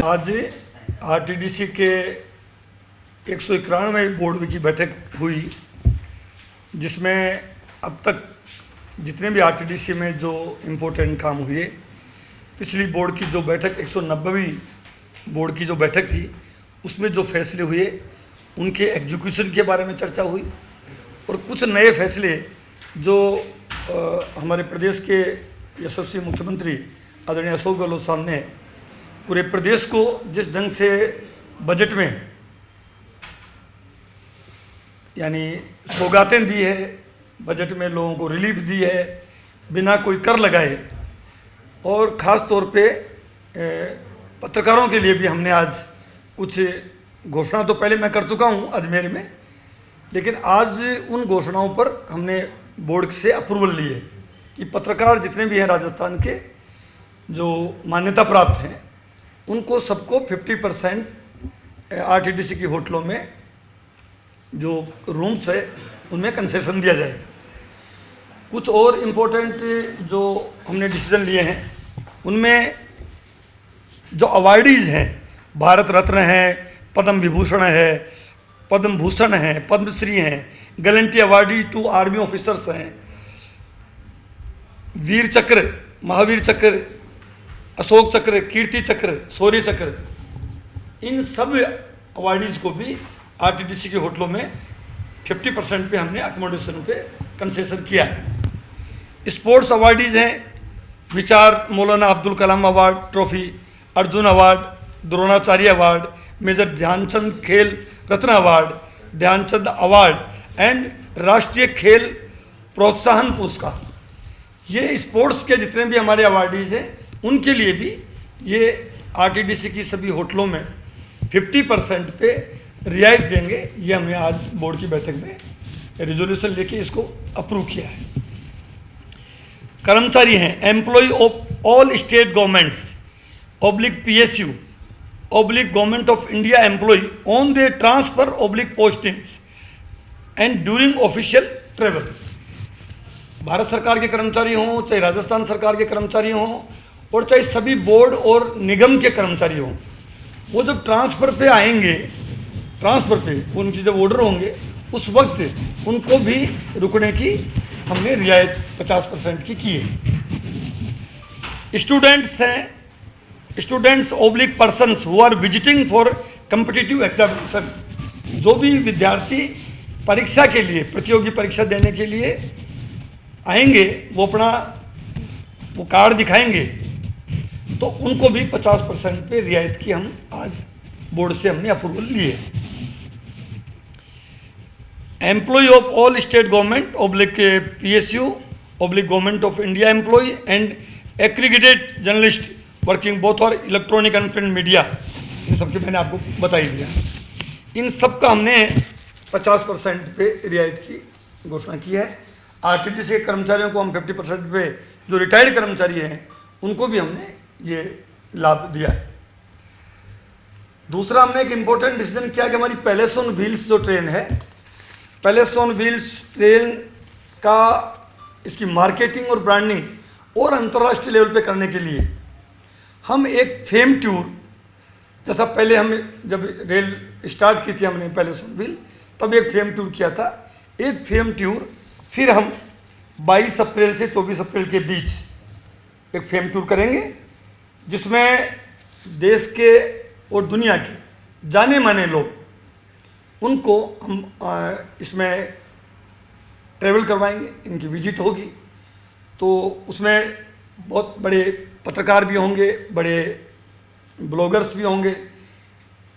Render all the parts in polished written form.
आज आरटीडीसी के 191वें बोर्ड की बैठक हुई, जिसमें अब तक जितने भी आरटीडीसी में जो इम्पोर्टेंट काम हुए, पिछली बोर्ड की जो बैठक 190वीं बोर्ड की जो बैठक थी उसमें जो फैसले हुए उनके एग्जीक्यूशन के बारे में चर्चा हुई और कुछ नए फैसले जो हमारे प्रदेश के यशस्वी मुख्यमंत्री आदरणीय अशोक गहलोत साहब ने पूरे प्रदेश को जिस ढंग से बजट में यानी सौगातें दी है, बजट में लोगों को रिलीफ दी है बिना कोई कर लगाए, और ख़ास तौर पे पत्रकारों के लिए भी हमने आज कुछ घोषणा तो पहले मैं कर चुका हूं अजमेर में, लेकिन आज उन घोषणाओं पर हमने बोर्ड से अप्रूवल ली है कि पत्रकार जितने भी हैं राजस्थान के जो मान्यता प्राप्त हैं उनको सबको 50% आरटीडीसी की होटलों में जो रूम्स है उनमें कंसेशन दिया जाएगा। कुछ और इम्पोर्टेंट जो हमने डिसीजन लिए हैं उनमें जो अवार्डीज़ हैं, भारत रत्न है, पद्म विभूषण है, पद्म भूषण है, पद्मश्री हैं, gallantry awardees to army officers हैं, वीर चक्र, महावीर चक्र, अशोक चक्र, कीर्ति चक्र, शौर्य चक्र, इन सब अवार्डीज़ को भी आरटीडीसी के होटलों में 50% पे हमने अकोमोडेशन पे कंसेशन किया है। स्पोर्ट्स अवार्डीज़ हैं, विचार Maulana Abdul Kalam award trophy, Arjuna award, Dronacharya award, major Dhyan Chand Khel Ratna award, Dhyan Chand award and Rashtriya Khel प्रोत्साहन पुरस्कार। ये स्पोर्ट्स के जितने भी हमारे अवार्डीज़ हैं उनके लिए भी ये आरटीडीसी की सभी होटलों में 50% पे रियायत देंगे। ये हमने आज बोर्ड की बैठक में रिजोल्यूशन लेके इसको अप्रूव किया है। कर्मचारी हैं, employ of all state governments oblique PSU oblique government of India employ on the transfer oblique postings and during official travel. Bharat सरकार के कर्मचारी हों, चाहे राजस्थान सरकार के कर्मचारी हों और चाहे सभी बोर्ड और निगम के कर्मचारी हों, वो जब ट्रांसफ़र पे आएंगे, ट्रांसफ़र पे उनके जब ऑर्डर होंगे उस वक्त उनको भी रुकने की हमने रियायत 50% की है। स्टूडेंट्स हैं, students oblique persons who are visiting for competitive examination, जो भी विद्यार्थी परीक्षा के लिए, प्रतियोगी परीक्षा देने के लिए आएंगे, वो अपना वो कार्ड दिखाएंगे तो उनको भी 50% पे रियायत की हम आज बोर्ड से हमने अप्रूवल लिए। Employ of all state government oblique PSU oblique government of India employ and aggregated journalist working both और इलेक्ट्रॉनिक एंड प्रिंट मीडिया, इन सबके मैंने आपको बता ही दिया। इन सब का हमने 50% पे रियायत की घोषणा की है। आरटीडीसी के कर्मचारियों को हम 50% पे, जो रिटायर्ड कर्मचारी हैं उनको भी हमने ये लाभ दिया है। दूसरा हमने एक इम्पोर्टेंट डिसीजन किया कि हमारी पैलेस ऑन व्हील्स जो ट्रेन है, पैलेस ऑन व्हील्स ट्रेन का इसकी मार्केटिंग और ब्रांडिंग और अंतर्राष्ट्रीय लेवल पे करने के लिए हम एक फेम टूर, जैसा पहले हम जब रेल स्टार्ट की थी हमने पैलेस ऑन व्हील, तब एक फेम टूर किया था। एक फेम टूर फिर हम 22 अप्रैल से 24 अप्रैल के बीच एक फेम टूर करेंगे, जिसमें देश के और दुनिया के जाने माने लोग उनको हम इसमें ट्रैवल करवाएंगे, इनकी विजिट होगी। तो उसमें बहुत बड़े पत्रकार भी होंगे, बड़े ब्लॉगर्स भी होंगे,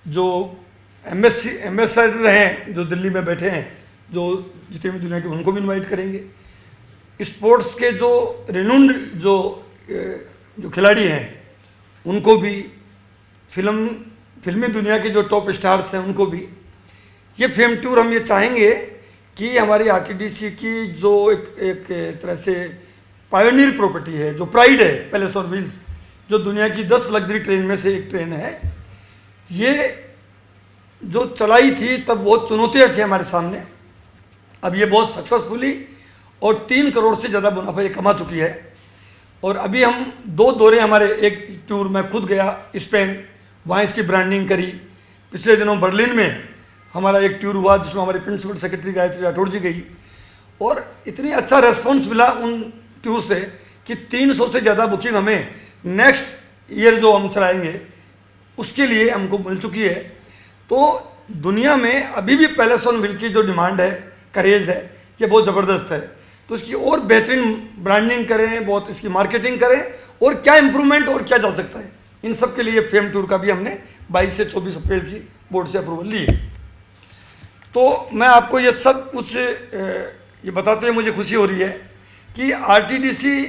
जो एम्बेसडर हैं जो दिल्ली में बैठे हैं, जो जितने भी दुनिया के, उनको भी इनवाइट करेंगे। स्पोर्ट्स के जो रिनोन्ड जो खिलाड़ी हैं उनको भी, फिल्मी दुनिया के जो टॉप स्टार्स हैं उनको भी ये फेम टूर हम ये चाहेंगे कि हमारी आरटीडीसी की जो एक तरह से पायोनियर प्रॉपर्टी है, जो प्राइड है, पैलेस ऑन व्हील्स, जो दुनिया की 10 लग्जरी ट्रेन में से एक ट्रेन है, ये जो चलाई थी तब बहुत चुनौतियाँ थी हमारे सामने। अब ये बहुत सक्सेसफुली और 3 करोड़ से ज़्यादा मुनाफा ये कमा चुकी है। और अभी हम 2 दौरे हमारे, एक टूर मैं खुद गया स्पेन, वहाँ इसकी ब्रांडिंग करी। पिछले दिनों बर्लिन में हमारा एक टूर हुआ जिसमें हमारे प्रिंसिपल सेक्रेटरी गायत्री राठौड़ जी गई, और इतनी अच्छा रेस्पॉन्स मिला उन टूर से कि 300 से ज़्यादा बुकिंग हमें नेक्स्ट ईयर जो हम चलाएंगे उसके लिए हमको मिल चुकी है। तो दुनिया में अभी भी पैलेस ऑन व्हील की जो डिमांड है, करेज है, ये बहुत ज़बरदस्त है। तो इसकी और बेहतरीन ब्रांडिंग करें, बहुत इसकी मार्केटिंग करें, और क्या इम्प्रूवमेंट और क्या जा सकता है, इन सब के लिए फेम टूर का भी हमने 22 से 24 अप्रैल की बोर्ड से अप्रूवल ली है। तो मैं आपको ये सब कुछ ये बताते हुए मुझे खुशी हो रही है कि आरटीडीसी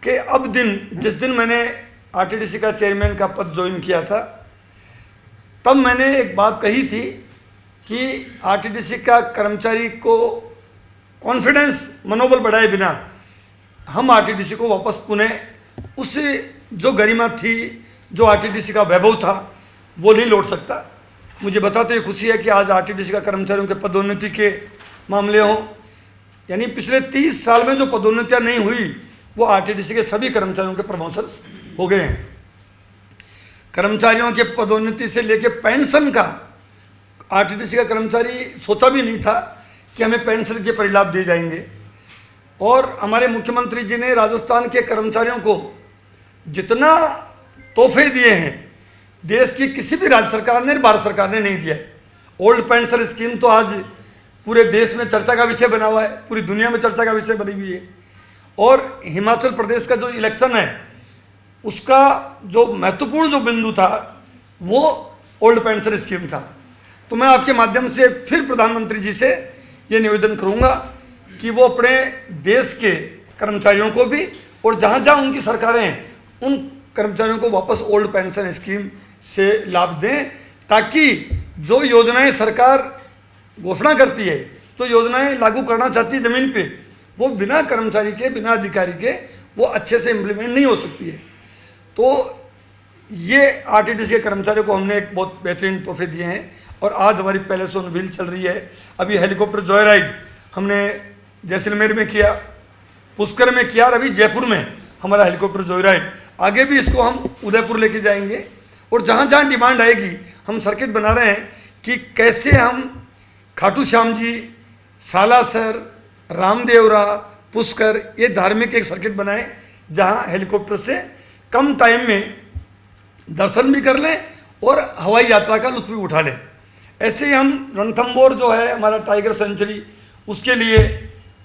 के अब दिन, जिस दिन मैंने आरटीडीसी का चेयरमैन का पद ज्वाइन किया था, तब मैंने एक बात कही थी कि आरटीडीसी का कर्मचारी को कॉन्फिडेंस, मनोबल बढ़ाए बिना हम आरटीडीसी को वापस पुनः उस जो गरिमा थी, जो आरटीडीसी का वैभव था, वो नहीं लौट सकता। मुझे बताते हुए खुशी है कि आज आरटीडीसी का कर्मचारियों के पदोन्नति के मामले हों, यानी पिछले 30 साल में जो पदोन्नतियाँ नहीं हुई वो आरटीडीसी के सभी कर्मचारियों के प्रमोशंस हो गए हैं। कर्मचारियों के पदोन्नति से लेकर पेंशन का आरटीडीसी का कर्मचारी सोचा भी नहीं था कि हमें पेंशन के परिलाभ दिए जाएंगे। और हमारे मुख्यमंत्री जी ने राजस्थान के कर्मचारियों को जितना तोहफे दिए हैं, देश की किसी भी राज्य सरकार ने, भारत सरकार ने नहीं दिया है। ओल्ड पेंशन स्कीम तो आज पूरे देश में चर्चा का विषय बना हुआ है, पूरी दुनिया में चर्चा का विषय बनी हुई है। और हिमाचल प्रदेश का जो इलेक्शन है उसका जो महत्वपूर्ण जो बिंदु था वो ओल्ड पेंशन स्कीम था। तो मैं आपके माध्यम से फिर प्रधानमंत्री जी से ये निवेदन करूंगा कि वो अपने देश के कर्मचारियों को भी, और जहाँ जहाँ उनकी सरकारें हैं, उन कर्मचारियों को वापस ओल्ड पेंशन स्कीम से लाभ दें, ताकि जो योजनाएं सरकार घोषणा करती है, जो योजनाएं लागू करना चाहती है ज़मीन पे, वो बिना कर्मचारी के, बिना अधिकारी के वो अच्छे से इम्प्लीमेंट नहीं हो सकती है। तो ये आरटीडीसी के कर्मचारियों को हमने एक बहुत बेहतरीन तोहफे दिए हैं। और आज हमारी पैलेस ऑन व्हील चल रही है। अभी हेलीकॉप्टर जॉय राइड हमने जैसलमेर में किया, पुष्कर में किया, और अभी जयपुर में हमारा हेलीकॉप्टर जॉय राइड। आगे भी इसको हम उदयपुर लेके जाएंगे, और जहाँ जहाँ डिमांड आएगी हम सर्किट बना रहे हैं कि कैसे हम खाटू श्याम जी, सालासर, रामदेवरा, पुष्कर, ये धार्मिक एक सर्किट बनाएं जहाँ हेलीकॉप्टर से कम टाइम में दर्शन भी कर लें और हवाई यात्रा का लुत्फ भी उठा लें। ऐसे ही हम रणथंबोर जो है हमारा टाइगर सेंचुरी, उसके लिए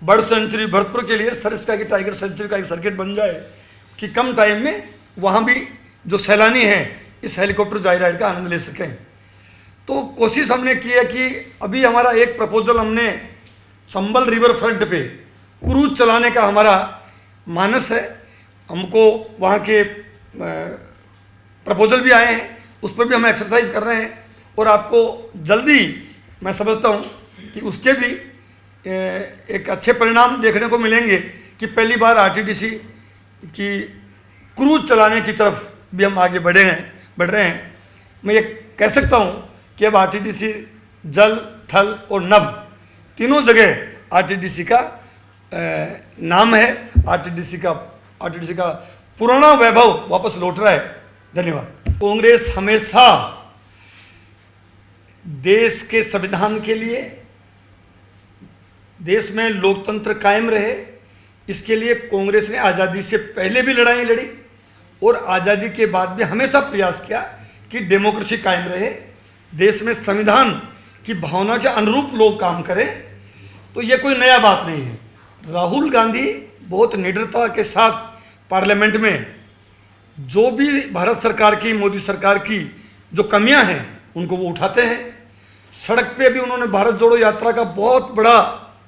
बर्ड सेंचुरी भरतपुर के लिए सरिस्का की टाइगर सेंचुरी का एक सर्किट बन जाए कि कम टाइम में वहाँ भी जो सैलानी हैं इस हेलीकॉप्टर जॉय राइड का आनंद ले सकें। तो कोशिश हमने की है कि अभी हमारा एक प्रपोजल हमने चंबल रिवर फ्रंट पे क्रूज चलाने का हमारा मानस है। हमको वहाँ के प्रपोजल भी आए हैं, उस पर भी हम एक्सरसाइज कर रहे हैं, और आपको जल्दी मैं समझता हूँ कि उसके भी एक अच्छे परिणाम देखने को मिलेंगे कि पहली बार आरटीडीसी की क्रूज चलाने की तरफ भी हम आगे बढ़ रहे हैं। मैं ये कह सकता हूँ कि अब आरटीडीसी जल, थल और नभ तीनों जगह आरटीडीसी का नाम है। आरटीडीसी का पुराना वैभव वापस लौट रहा है। धन्यवाद। कांग्रेस हमेशा देश के संविधान के लिए, देश में लोकतंत्र कायम रहे, इसके लिए कांग्रेस ने आज़ादी से पहले भी लड़ाई लड़ी और आज़ादी के बाद भी हमेशा प्रयास किया कि डेमोक्रेसी कायम रहे, देश में संविधान की भावना के अनुरूप लोग काम करें। तो ये कोई नया बात नहीं है। राहुल गांधी बहुत निडरता के साथ पार्लियामेंट में जो भी भारत सरकार की, मोदी सरकार की जो कमियां हैं उनको वो उठाते हैं। सड़क पे भी उन्होंने भारत जोड़ो यात्रा का बहुत बड़ा,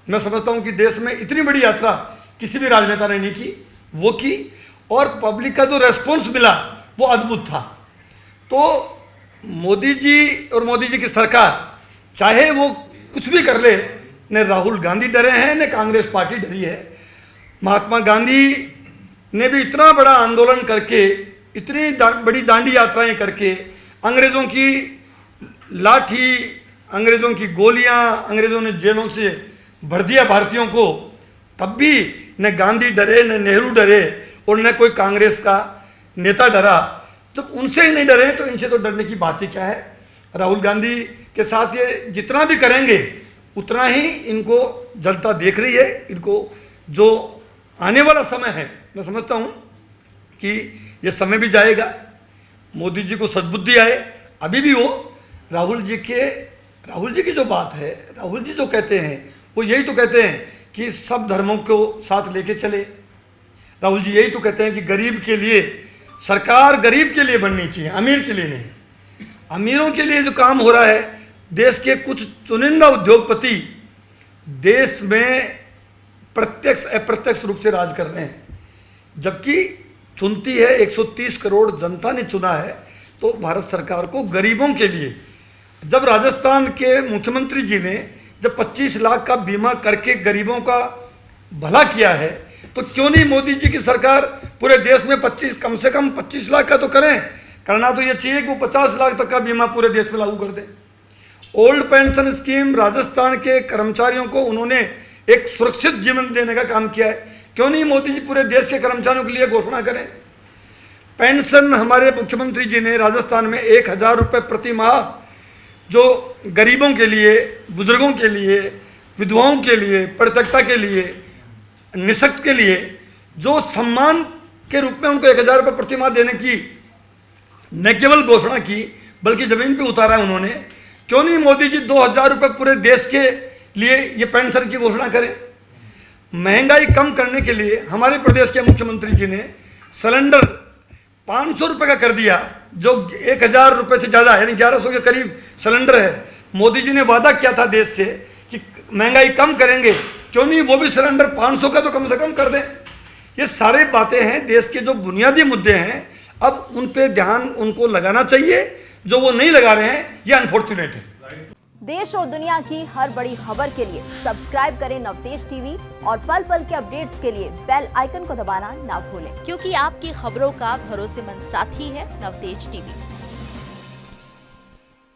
मैं समझता हूं कि देश में इतनी बड़ी यात्रा किसी भी राजनेता ने नहीं की, वो की, और पब्लिक का जो रेस्पॉन्स मिला वो अद्भुत था। तो मोदी जी और मोदी जी की सरकार चाहे वो कुछ भी कर ले, न राहुल गांधी डरे हैं न कांग्रेस पार्टी डरी है। महात्मा गांधी ने भी इतना बड़ा आंदोलन करके, इतनी बड़ी दांडी यात्राएं करके, अंग्रेज़ों की लाठी, अंग्रेज़ों की गोलियां, अंग्रेज़ों ने जेलों से भर दिया भारतीयों को, तब भी न गांधी डरे न नेहरू डरे, और न कोई कांग्रेस का नेता डरा। जब उनसे ही नहीं डरे तो इनसे तो डरने की बात ही क्या है। राहुल गांधी के साथ ये जितना भी करेंगे उतना ही इनको जनता देख रही है। इनको जो आने वाला समय है, मैं समझता हूँ कि ये समय भी जाएगा, मोदी जी को सद्बुद्धि आए। अभी भी वो राहुल जी की जो बात है, राहुल जी जो कहते हैं वो यही तो कहते हैं कि सब धर्मों को साथ लेके चले। राहुल जी यही तो कहते हैं कि गरीब के लिए सरकार गरीब के लिए बननी चाहिए, अमीर के लिए नहीं। अमीरों के लिए जो काम हो रहा है, देश के कुछ चुनिंदा उद्योगपति देश में प्रत्यक्ष अप्रत्यक्ष रूप से राज कर रहे हैं, जबकि चुनती है 130 करोड़ जनता ने चुना है तो भारत सरकार को गरीबों के लिए। जब राजस्थान के मुख्यमंत्री जी ने जब 25 लाख का बीमा करके गरीबों का भला किया है, तो क्यों नहीं मोदी जी की सरकार पूरे देश में कम से कम 25 लाख का तो करें। करना तो ये चाहिए कि वो 50 लाख तक का बीमा पूरे देश में लागू कर दें। ओल्ड पेंशन स्कीम, राजस्थान के कर्मचारियों को उन्होंने एक सुरक्षित जीवन देने का काम किया है, क्यों नहीं मोदी जी पूरे देश के कर्मचारियों के लिए घोषणा करें। पेंशन हमारे मुख्यमंत्री जी ने राजस्थान में 1000 रुपये प्रति माह जो गरीबों के लिए, बुजुर्गों के लिए, विधवाओं के लिए, परित्यक्ता के लिए, निःशक्त के लिए जो सम्मान के रूप में उनको 1000 रुपये प्रति माह देने की न केवल घोषणा की बल्कि जमीन पे उतारा है उन्होंने। क्यों नहीं मोदी जी 2000 रुपये पूरे देश के लिए ये पेंशन की घोषणा करें। महंगाई कम करने के लिए हमारे प्रदेश के मुख्यमंत्री जी ने सिलेंडर 500 रुपये का कर दिया, जो 1000 रुपये से ज़्यादा यानी 1100 के करीब सिलेंडर है। मोदी जी ने वादा किया था देश से कि महंगाई कम करेंगे, क्यों नहीं वो भी सिलेंडर 500 का तो कम से कम कर दें। ये सारी बातें हैं, देश के जो बुनियादी मुद्दे हैं, अब उन पे ध्यान उनको लगाना चाहिए, जो वो नहीं लगा रहे हैं, ये अनफॉर्चुनेट है। देश और दुनिया की हर बड़ी खबर के लिए सब्सक्राइब करें नवतेज टीवी और पल पल के अपडेट्स के लिए बेल आइकन को दबाना ना भूलें, क्योंकि आपकी खबरों का भरोसेमंद साथी है नवतेज टीवी।